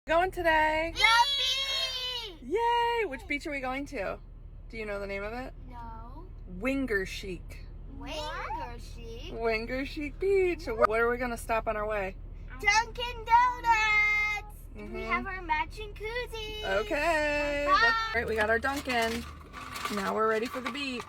Going today? The beach! Yay! Which beach are we going to? Do you know the name of it? No. Wingershik. Wingershik? Wingershik Beach. Where are we going to stop on our way? Dunkin' Donuts! Mhm. We have our matching koozies. Okay. Bye. All right, we got our Dunkin'. Now we're ready for the beach.